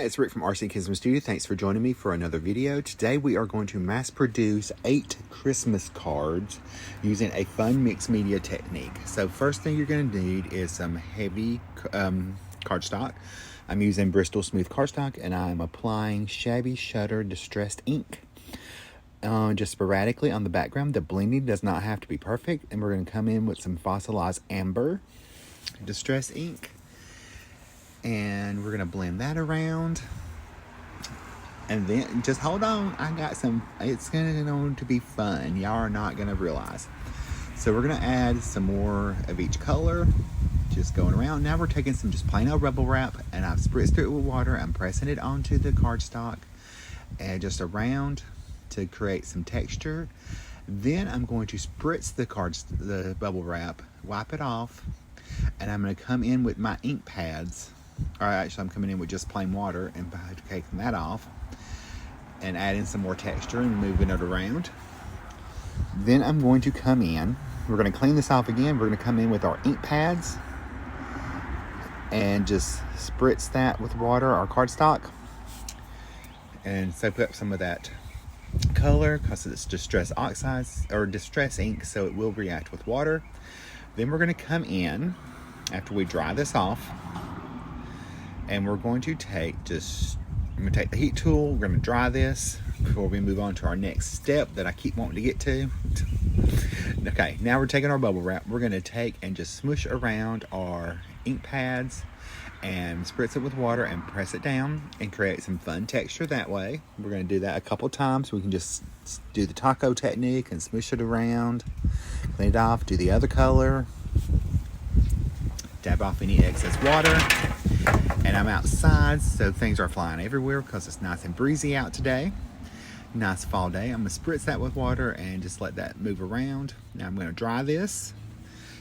it's Rick from RC Kism Studio. Thanks for joining me for another video. Today we are going to mass produce 8 Christmas cards using a fun mixed media technique. So first thing you're going to need is some heavy cardstock. I'm using Bristol Smooth cardstock and I'm applying Shabby Shutter Distressed ink. Just sporadically on the background. The blending does not have to be perfect, and we're going to come in with some fossilized amber distressed ink. And we're gonna blend that around, and then just hold on, I got some, it's going to be fun. Y'all are not gonna realize. So we're gonna add some more of each color, just going around. Now we're taking some just plain old bubble wrap, and I've spritzed it with water. I'm pressing it onto the cardstock and just around to create some texture. Then I'm going to spritz the bubble wrap, wipe it off, and I'm going to come in with my ink pads. All right, actually I'm coming in with just plain water and taking that off and adding some more texture and moving it around. Then I'm going to come in, we're going to clean this off again. We're going to come in with our ink pads and just spritz that with water, our cardstock, and soak up some of that color because it's distress oxides or distress ink, so it will react with water. Then we're going to come in after we dry this off, and we're going to take I'm going to take the heat tool. We're going to dry this before we move on to our next step that I keep wanting to get to. Okay, now we're taking our bubble wrap. We're going to take and just smush around our ink pads and spritz it with water and press it down and create some fun texture that way. We're going to do that a couple times. We can just do the taco technique and smush it around, clean it off, do the other color, dab off any excess water. And I'm outside, so things are flying everywhere because it's nice and breezy out today. Nice fall day. I'm going to spritz that with water and just let that move around. Now I'm going to dry this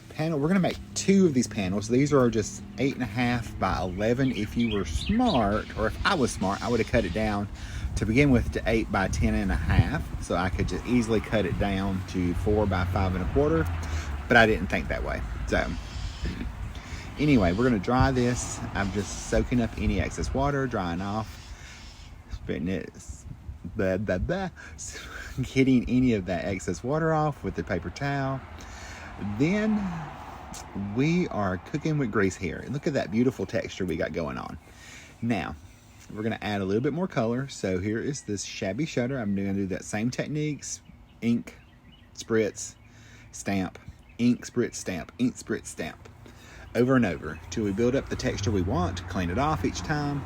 panel. We're going to make 2 of these panels. These are just 8.5 by 11. If you were smart, or if I was smart, I would have cut it down to begin with to 8 by 10.5. So I could just easily cut it down to 4 by 5.25. But I didn't think that way. So anyway, we're going to dry this. I'm just soaking up any excess water, drying off, spitting it, getting any of that excess water off with the paper towel. Then we are cooking with grease here. Look at that beautiful texture we got going on. Now, we're going to add a little bit more color. So here is this Shabby Shutter. I'm going to do that same techniques. Ink, spritz, stamp, ink, spritz, stamp, ink, spritz, stamp. Over and over till we build up the texture we want. Clean it off each time,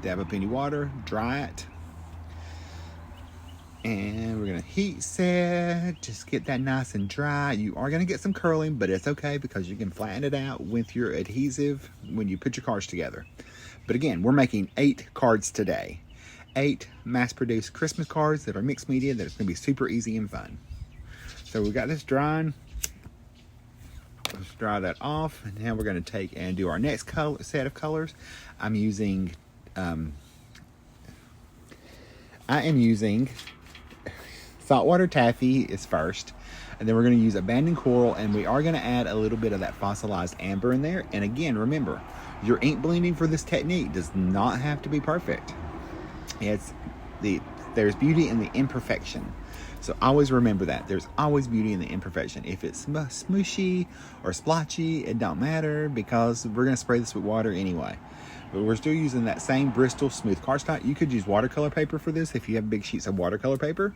dab up any water, dry it, and we're gonna heat set, just get that nice and dry. You are gonna get some curling, but it's okay because you can flatten it out with your adhesive when you put your cards together. But again, we're making 8 cards today, 8 mass-produced Christmas cards that are mixed media that it's gonna be super easy and fun. So we got this drying. Let's dry that off, and now we're going to take and do our next set of colors. I am using saltwater taffy is first, and then we're going to use abandoned coral, and we are going to add a little bit of that fossilized amber in there. And again, remember, your ink blending for this technique does not have to be perfect. There's beauty in the imperfection. So always remember that. There's always beauty in the imperfection. If it's smooshy or splotchy, it don't matter because we're going to spray this with water anyway. But we're still using that same Bristol Smooth cardstock. You could use watercolor paper for this if you have big sheets of watercolor paper.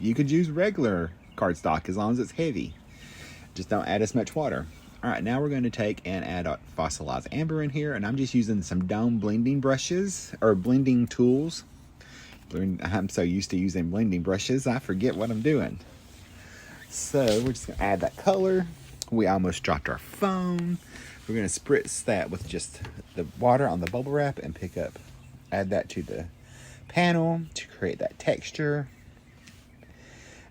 You could use regular cardstock as long as it's heavy. Just don't add as much water. All right, now we're going to take and add a fossilized amber in here. And I'm just using some dome blending brushes or blending tools. I'm so used to using blending brushes, I forget what I'm doing. So we're just going to add that color. We almost dropped our phone. We're going to spritz that with just the water on the bubble wrap and add that to the panel to create that texture.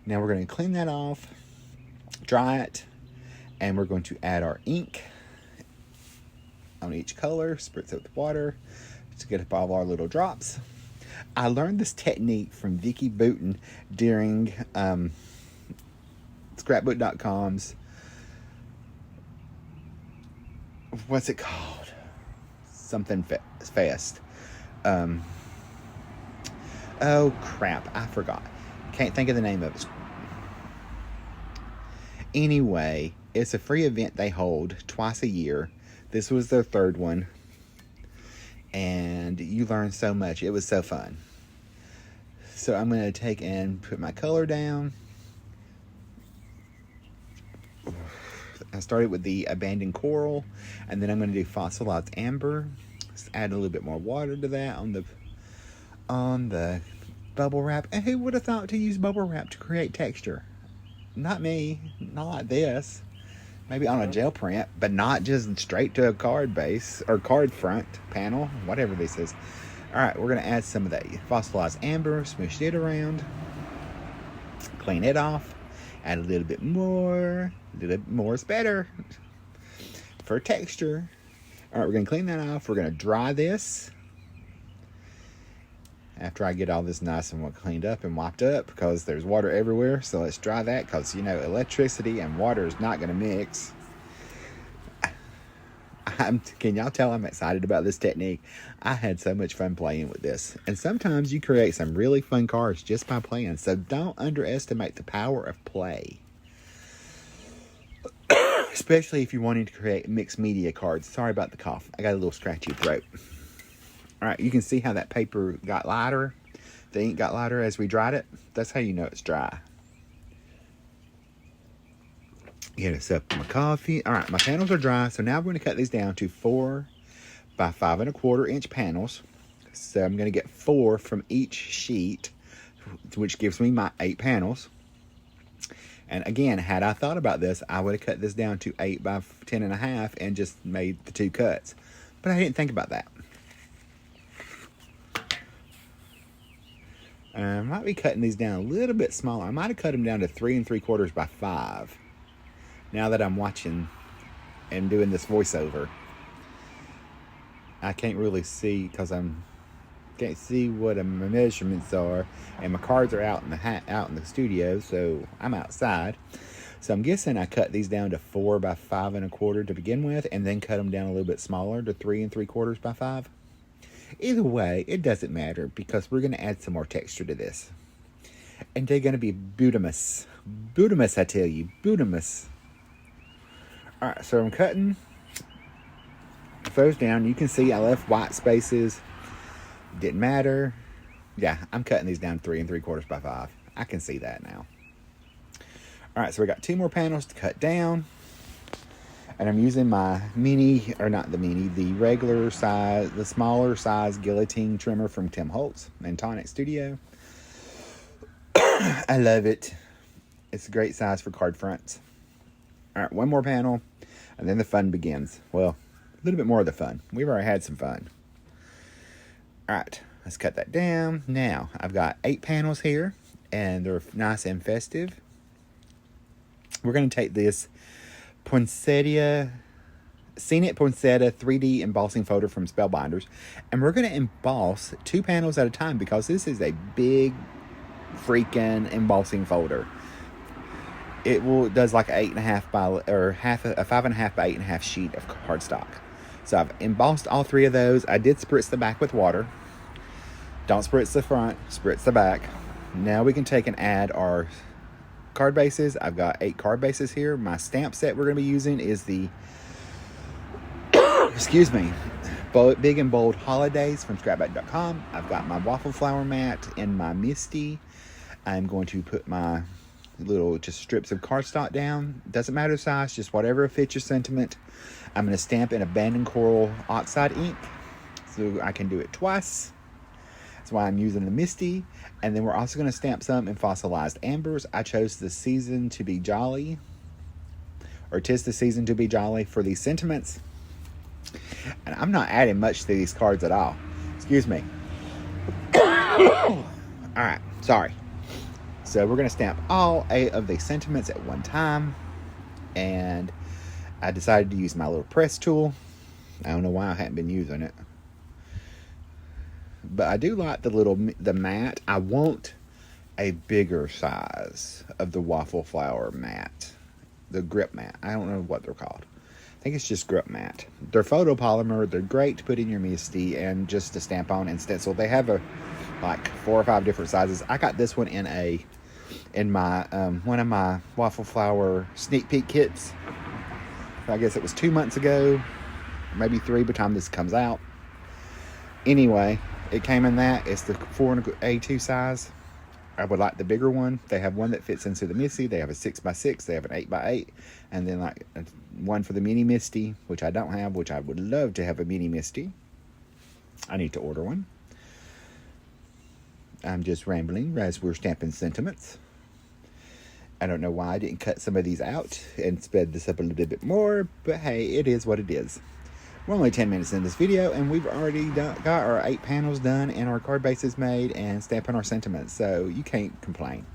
Now we're going to clean that off, dry it, and we're going to add our ink on each color, spritz it with water to get up all our little drops. I learned this technique from Vicki Booten during scrapbook.com's, what's it called? Something fest. Oh crap, I forgot. Can't think of the name of it. Anyway, it's a free event they hold twice a year. This was their third one. And you learn so much. It was so fun. So I'm going to take and put my color down. I started with the abandoned coral, and then I'm going to do fossilized amber. Just add a little bit more water to that on the bubble wrap. And who would have thought to use bubble wrap to create texture? Not me. Not like this. Maybe on a gel print, but not just straight to a card base or card front panel, whatever this is. All right, we're going to add some of that fossilized amber, smoosh it around, clean it off, add a little bit more. A little bit more is better for texture. All right, we're going to clean that off. We're going to dry this after I get all this nice and cleaned up and wiped up, because there's water everywhere. So let's dry that, because you know electricity and water is not going to mix. Can y'all tell I'm excited about this technique? I had so much fun playing with this. And sometimes you create some really fun cards just by playing. So don't underestimate the power of play. Especially if you're wanting to create mixed media cards. Sorry about the cough. I got a little scratchy throat. Alright, you can see how that paper got lighter. The ink got lighter as we dried it. That's how you know it's dry. Get a sip of my coffee. Alright, my panels are dry. So now I'm going to cut these down to 4 by 5 1/4 inch panels. So I'm going to get 4 from each sheet, which gives me my 8 panels. And again, had I thought about this, I would have cut this down to 8 by 10.5 and just made the 2 cuts. But I didn't think about that. I might be cutting these down a little bit smaller. I might have cut them down to 3 3/4 by 5. Now that I'm watching and doing this voiceover, I can't really see because can't see what my measurements are, and my cards are out in the studio, so I'm outside. So I'm guessing I cut these down to 4 by 5 1/4 to begin with, and then cut them down a little bit smaller to 3 3/4 by 5. Either way, it doesn't matter, because we're going to add some more texture to this. And they're going to be beautimous. Beautimous, I tell you. Beautimous. Alright, so I'm cutting those down. You can see I left white spaces. Didn't matter. Yeah, I'm cutting these down 3 3/4 by 5. I can see that now. Alright, so we got 2 more panels to cut down. And I'm using my mini, or not the mini, the regular size, the smaller size guillotine trimmer from Tim Holtz and Tonic Studio. I love it. It's a great size for card fronts. All right, 1 more panel, and then the fun begins. Well, a little bit more of the fun. We've already had some fun. All right, let's cut that down. Now, I've got 8 panels here, and they're nice and festive. We're going to take this Scenic Poinsettia 3D embossing folder from Spellbinders, and we're going to emboss 2 panels at a time, because this is a big freaking embossing folder. It does like 8.5 by, or a 5.5 by 8.5 sheet of cardstock. So I've embossed all 3 of those. I did spritz the back with water. Don't spritz the front, spritz the back. Now we can take and add our card bases. I've got 8 card bases here. My stamp set we're going to be using is the excuse me, Big and Bold Holidays from scrapbook.com. I've got my waffle flower mat and my Misty. I'm going to put my little just strips of cardstock down. Doesn't matter the size, just whatever fits your sentiment. I'm going to stamp in abandoned coral oxide ink, so I can do it twice. That's why I'm using the Misty. And then we're also going to stamp some in fossilized ambers. I chose the season to be jolly, or 'tis the season to be jolly, for these sentiments. And I'm not adding much to these cards at all. Excuse me. Alright, sorry. So we're going to stamp all 8 of these sentiments at one time. And I decided to use my little press tool. I don't know why I hadn't been using it. But I do like the mat. I want a bigger size of the waffle flower mat. The grip mat. I don't know what they're called. think it's just Grip Matte. They're photopolymer. They're great to put in your Misty and just to stamp on and stencil. They have like 4 or 5 different sizes. I got this one in my one of my waffle flower sneak peek kits. I guess it was 2 months ago, maybe 3 by the time this comes out. Anyway, it came in that. It's the 4A2 size. I would like the bigger one. They have one that fits into the Misty. They have a 6x6. They have an 8x8. And then like one for the mini Misty, which I don't have, which I would love to have a mini Misty. I need to order one. I'm just rambling as we're stamping sentiments. I don't know why I didn't cut some of these out and sped this up a little bit more, but hey, it is what it is. We're only 10 minutes in this video, and we've already got our 8 panels done and our card bases made and stamping our sentiments, so you can't complain.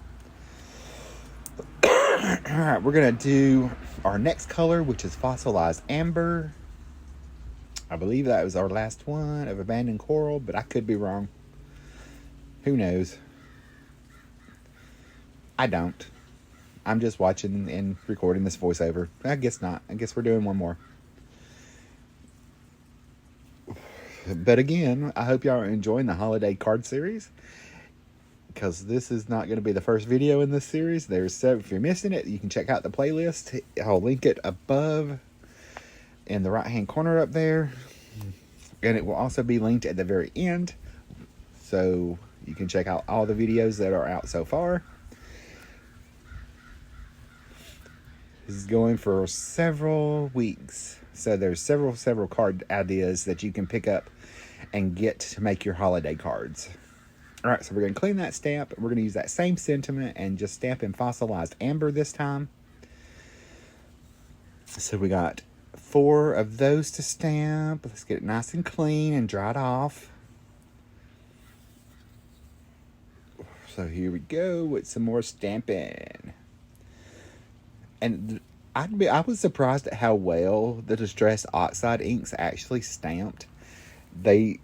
Alright, we're going to do our next color, which is fossilized amber. I believe that was our last one of abandoned coral, but I could be wrong. Who knows? I don't. I'm just watching and recording this voiceover. I guess not. I guess we're doing one more. But again, I hope y'all are enjoying the holiday card series, because this is not going to be the first video in this series. There's several. If you're missing it, you can check out the playlist. I'll link it above in the right hand corner up there, and it will also be linked at the very end, so you can check out all the videos that are out so far. This is going for several weeks, so there's several card ideas that you can pick up and get to make your holiday cards. All right, so we're going to clean that stamp. We're going to use that same sentiment and just stamp in fossilized amber this time. So we got 4 of those to stamp. Let's get it nice and clean and dry it off. So here we go with some more stamping. And I was surprised at how well the Distress Oxide inks actually stamped. I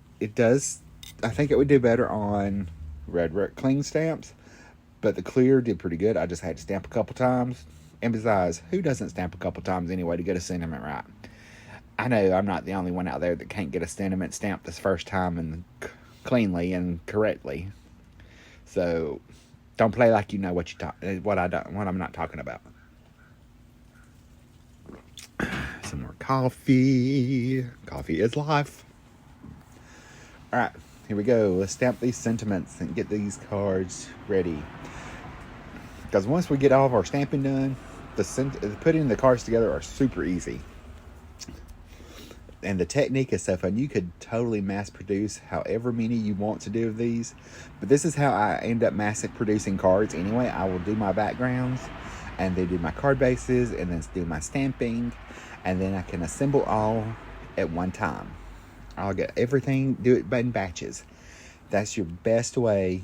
think it would do better on Red Rock clean stamps, but the clear did pretty good. I just had to stamp a couple times. And besides, who doesn't stamp a couple times anyway to get a sentiment right? I know I'm not the only one out there that can't get a sentiment stamped this first time and cleanly and correctly. So don't play like you know what I'm not talking about. Some more coffee. Coffee is life. All right, here we go. Let's stamp these sentiments and get these cards ready. Because once we get all of our stamping done, putting the cards together are super easy. And the technique is so fun. You could totally mass produce however many you want to do of these. But this is how I end up mass producing cards anyway. I will do my backgrounds, and then do my card bases, and then do my stamping. And then I can assemble all at one time. I'll get everything, do it in batches. That's your best way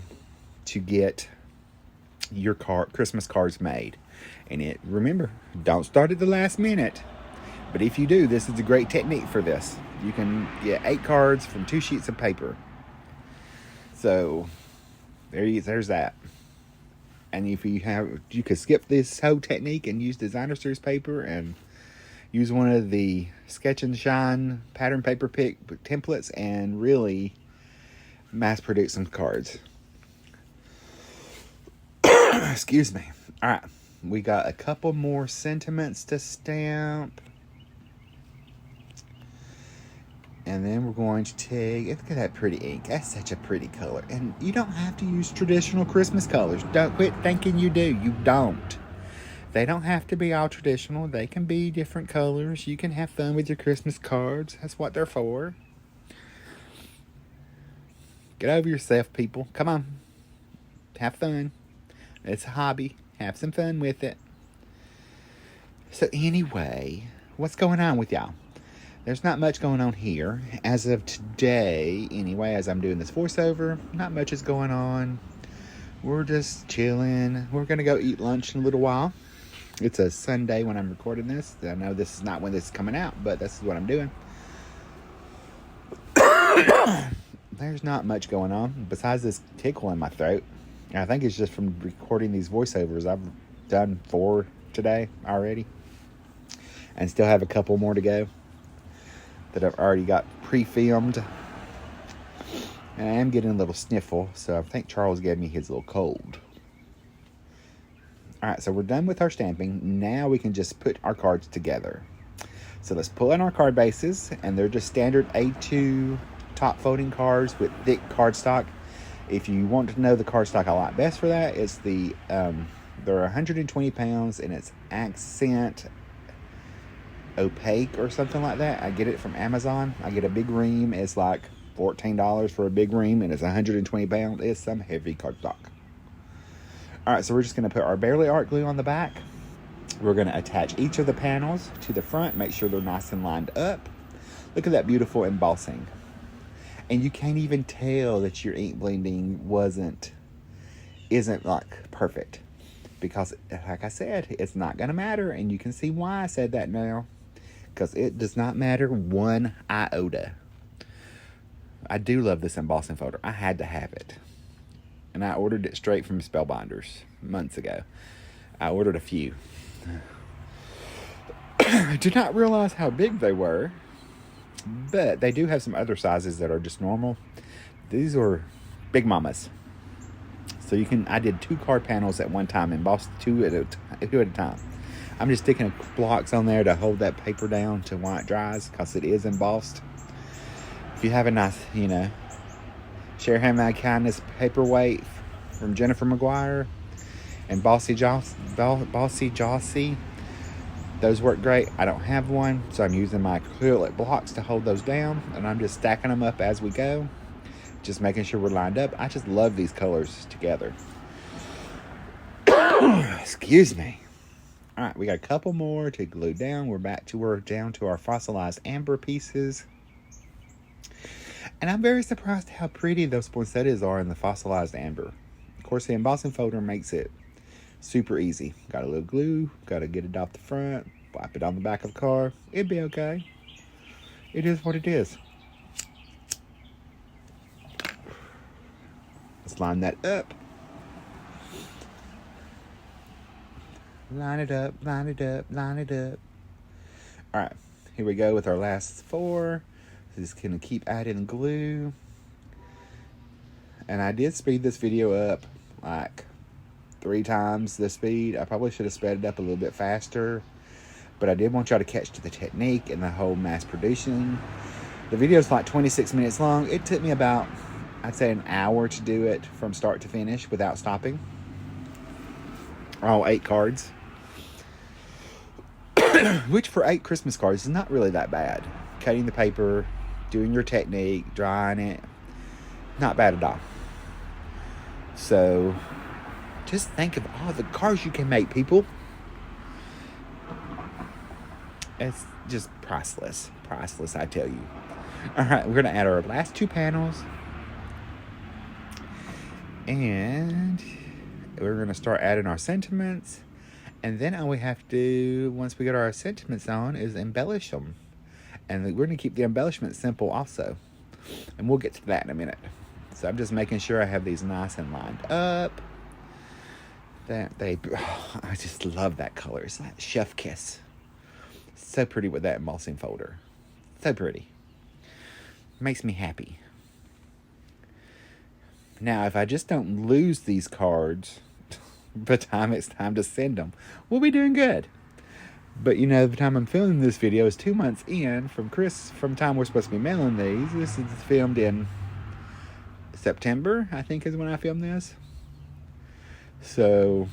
to get your Christmas cards made. And remember, don't start at the last minute. But if you do, this is a great technique for this. You can get 8 cards from 2 sheets of paper. So there's that. And if you could skip this whole technique and use designer series paper and use one of the Sketch and Shine pattern paper pick templates and really mass produce some cards. Excuse me. All right, we got a couple more sentiments to stamp. And then we're going to look at that pretty ink. That's such a pretty color. And you don't have to use traditional Christmas colors. Don't quit thinking you do. You don't. They don't have to be all traditional. They can be different colors. You can have fun with your Christmas cards. That's what they're for. Get over yourself, people. Come on. Have fun. It's a hobby. Have some fun with it. So anyway, what's going on with y'all? There's not much going on here. As of today, anyway, as I'm doing this voiceover, not much is going on. We're just chilling. We're going to go eat lunch in a little while. It's a Sunday when I'm recording this. I know this is not when this is coming out, but this is what I'm doing. There's not much going on besides this tickle in my throat. I think it's just from recording these voiceovers. I've done 4 today already. and still have a couple more to go that I've already got pre-filmed. And I am getting a little sniffle, so I think Charles gave me his little cold. Alright, so we're done with our stamping. Now we can just put our cards together. So let's pull in our card bases, and they're just standard A2 top folding cards with thick cardstock. If you want to know the cardstock I like best for that, it's the they're 120 pounds, and it's accent opaque or something like that. I get it from Amazon. I get a big ream. It's like $14 for a big ream, and it's 120 pounds. It's some heavy cardstock. Alright, so we're just going to put our barely art glue on the back. We're going to attach each of the panels to the front. Make sure they're nice and lined up. Look at that beautiful embossing. And you can't even tell that your ink blending isn't like perfect. Because, like I said, it's not going to matter. And you can see why I said that now. Because it does not matter one iota. I do love this embossing folder. I had to have it. And I ordered it straight from Spellbinders months ago. I ordered a few. I did not realize how big they were. But they do have some other sizes that are just normal. These are big mamas. So I did 2 card panels at one time, embossed two at a time. I'm just sticking blocks on there to hold that paper down to while it dries, because it is embossed. If you have a nice, Share Hand My Kindness paperweight from Jennifer McGuire and Bossy Jossie, those work great. I don't have one, so I'm using my acrylic blocks to hold those down, and I'm just stacking them up as we go, just making sure we're lined up. I just love these colors together. Excuse me. All right, we got a couple more to glue down. We're down to our fossilized amber pieces. And I'm very surprised how pretty those poinsettias are in the fossilized amber. Of course, the embossing folder makes it super easy. Got a little glue, got to get it off the front, wipe it on the back of the car. It'd be okay. It is what it is. Let's line that up. Line it up, line it up, line it up. All right, here we go with our last 4. Just gonna keep adding glue. And I did speed this video up like 3 times the speed. I probably should have sped it up a little bit faster, but I did want y'all to catch the technique and the whole mass producing. The video is like 26 minutes long. It took me about, I'd say, an hour to do it from start to finish without stopping. All 8 cards. Which for 8 Christmas cards is not really that bad. Cutting the paper, doing your technique, drying it, not bad at all. So just think of all the cards you can make, people. It's just priceless. Priceless, I tell you. All right, we're going to add our last 2 panels. And we're going to start adding our sentiments. And then all we have to do, once we get our sentiments on, is embellish them. And we're going to keep the embellishment simple also. And we'll get to that in a minute. So I'm just making sure I have these nice and lined up. I just love that color. It's like chef kiss. So pretty with that embossing folder. So pretty. Makes me happy. Now, if I just don't lose these cards by the time it's time to send them, we'll be doing good. But the time I'm filming this video is 2 months in from time we're supposed to be mailing these. This is filmed in September, I think, is when I filmed this. So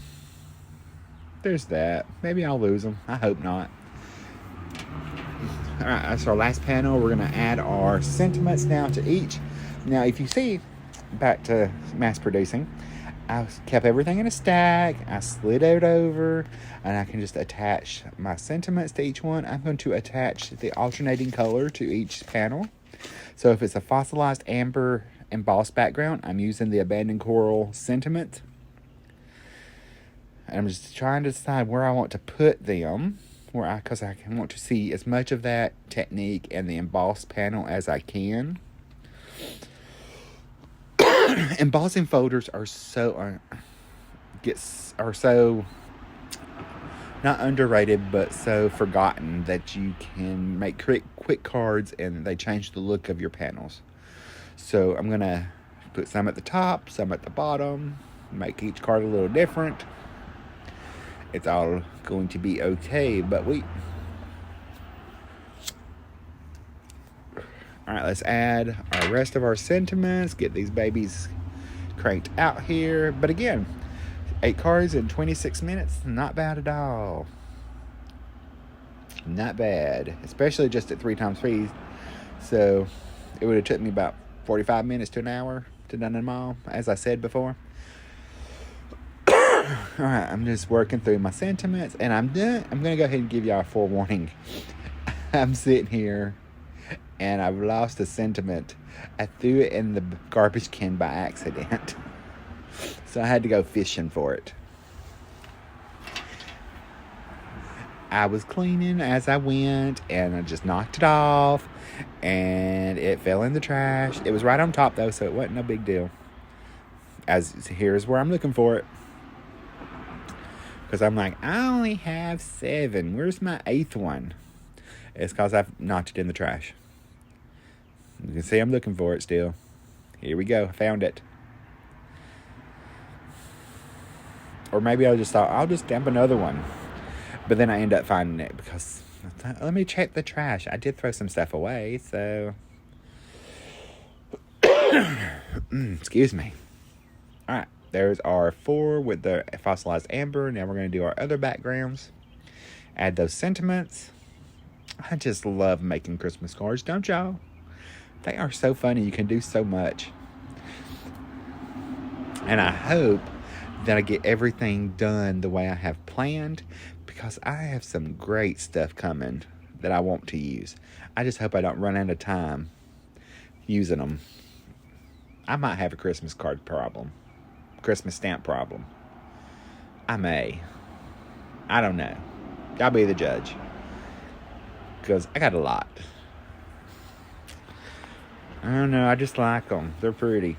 there's that. Maybe I'll lose them. I hope not. All right, that's our last panel. We're going to add our sentiments now to each. Now, if you see, back to mass producing, I kept everything in a stack. I slid it over, and I can just attach my sentiments to each one. I'm going to attach the alternating color to each panel. So if it's a fossilized amber embossed background, I'm using the abandoned coral sentiment. And I'm just trying to decide where I want to put them, because I want to see as much of that technique in the embossed panel as I can. Embossing folders are so not underrated, but so forgotten that you can make quick cards and they change the look of your panels. So I'm going to put some at the top, some at the bottom, make each card a little different. It's all going to be okay, but Alright, let's add our rest of our sentiments, get these babies cranked out here. But again, 8 cards in 26 minutes, not bad at all. Not bad, especially just at 3x3. So it would have took me about 45 minutes to an hour to done them all, as I said before. Alright, I'm just working through my sentiments, and I'm done. I'm going to go ahead and give y'all a forewarning. I'm sitting here and I've lost a sentiment. I threw it in the garbage can by accident. So I had to go fishing for it. I was cleaning as I went, and I just knocked it off, and it fell in the trash. It was right on top, though, so it wasn't no big deal. Here's where I'm looking for it. Because I'm like, I only have 7. Where's my 8th one? It's because I've knocked it in the trash. You can see I'm looking for it still. Here we go. I found it. Or maybe I just thought, I'll just dump another one. But then I end up finding it because I thought, let me check the trash. I did throw some stuff away, so... Excuse me. Alright, there's our 4 with the fossilized amber. Now we're going to do our other backgrounds. Add those sentiments. I just love making Christmas cards, don't y'all? They are so funny. You can do so much. And I hope that I get everything done the way I have planned, because I have some great stuff coming that I want to use. I just hope I don't run out of time using them. I might have a Christmas card problem. Christmas stamp problem. I may. I don't know. Y'all be the judge. Because I got a lot. I don't know. I just like them. They're pretty.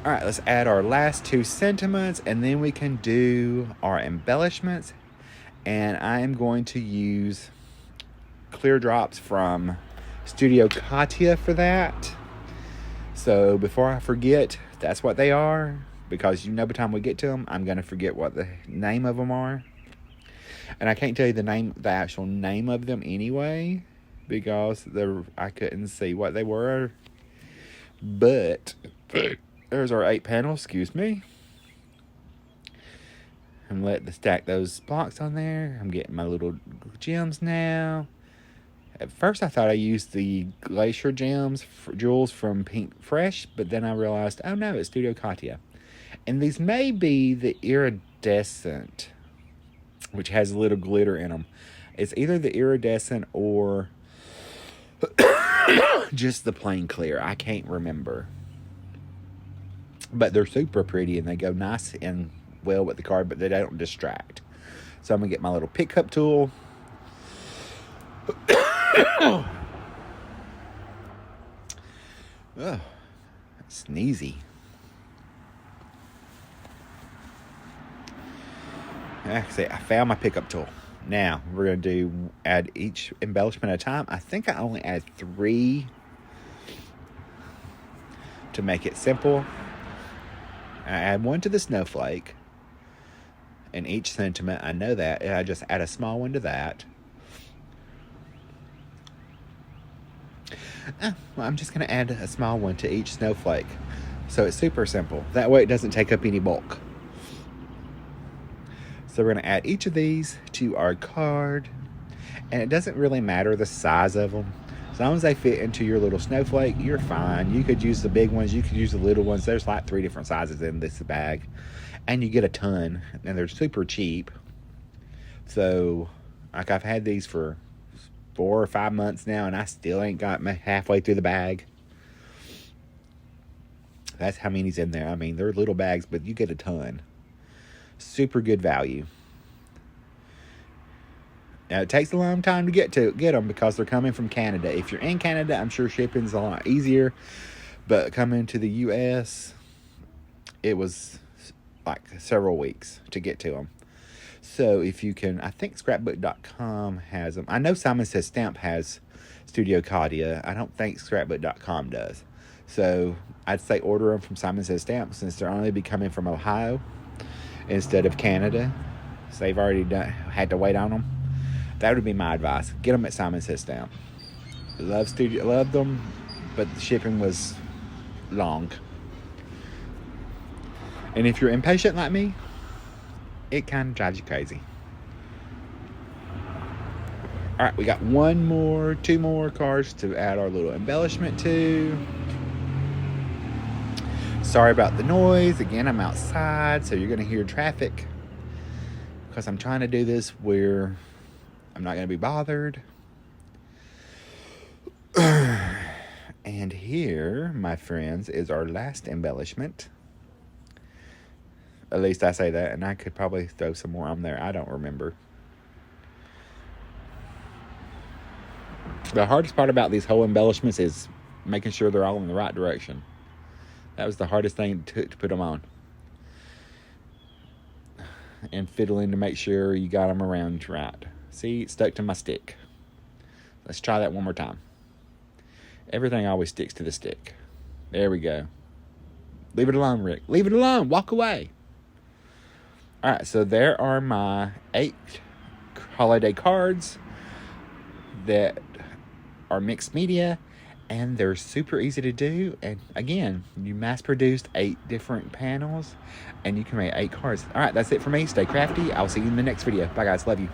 Alright, let's add our last 2 sentiments, and then we can do our embellishments. And I am going to use clear drops from Studio Katia for that. So before I forget, that's what they are. Because by the time we get to them, I'm going to forget what the name of them are. And I can't tell you the actual name of them anyway, because I couldn't see what they were. But there's our 8 panels, excuse me. I'm letting stack those blocks on there. I'm getting my little gems now. At first I thought I used the Glacier jewels from Pink Fresh, but then I realized, oh no, it's Studio Katia. And these may be the iridescent, which has a little glitter in them. It's either the iridescent or just the plain clear. I can't remember. But they're super pretty, and they go nice and well with the card, but they don't distract. So I'm going to get my little pickup tool. Oh, sneezy. Actually, I found my pickup tool. Now, we're going to add each embellishment at a time. I think I only add 3 to make it simple. I add 1 to the snowflake in each sentiment. I know that. And I just add a small one to that. Well, I'm just going to add a small one to each snowflake. So it's super simple. That way it doesn't take up any bulk. So we're going to add each of these to our card. And it doesn't really matter the size of them. As long as they fit into your little snowflake, you're fine. You could use the big ones. You could use the little ones. There's like 3 different sizes in this bag. And you get a ton. And they're super cheap. So, like, I've had these for 4 or 5 months now, and I still ain't got halfway through the bag. That's how many's in there. I mean, they're little bags, but you get a ton. Super good value. Now, it takes a long time to get them because they're coming from Canada. If you're in Canada, I'm sure shipping's a lot easier. But coming to the U.S., it was like several weeks to get to them. So if you can, I think scrapbook.com has them. I know Simon Says Stamp has Studio Cadia. I don't think scrapbook.com does. So I'd say order them from Simon Says Stamp, since they're only be coming from Ohio instead of Canada. So they've already had to wait on them. That would be my advice. Get them at Simon Says Stamp. Loved them, but the shipping was long. And if you're impatient like me, it kind of drives you crazy. All right, we got two more cards to add our little embellishment to. Sorry about the noise. Again, I'm outside, so you're going to hear traffic, because I'm trying to do this where I'm not going to be bothered. And here, my friends, is our last embellishment. At least I say that, and I could probably throw some more on there. I don't remember. The hardest part about these whole embellishments is making sure they're all in the right direction. That was the hardest thing to put them on. And fiddling to make sure you got them around right. See, it stuck to my stick. Let's try that one more time. Everything always sticks to the stick. There we go. Leave it alone, Rick. Leave it alone. Walk away. All right, so there are my 8 holiday cards that are mixed media, and they're super easy to do. And again, you mass produced 8 different panels, and you can make 8 cards. All right, that's it for me. Stay crafty. I'll see you in the next video. Bye, guys. Love you.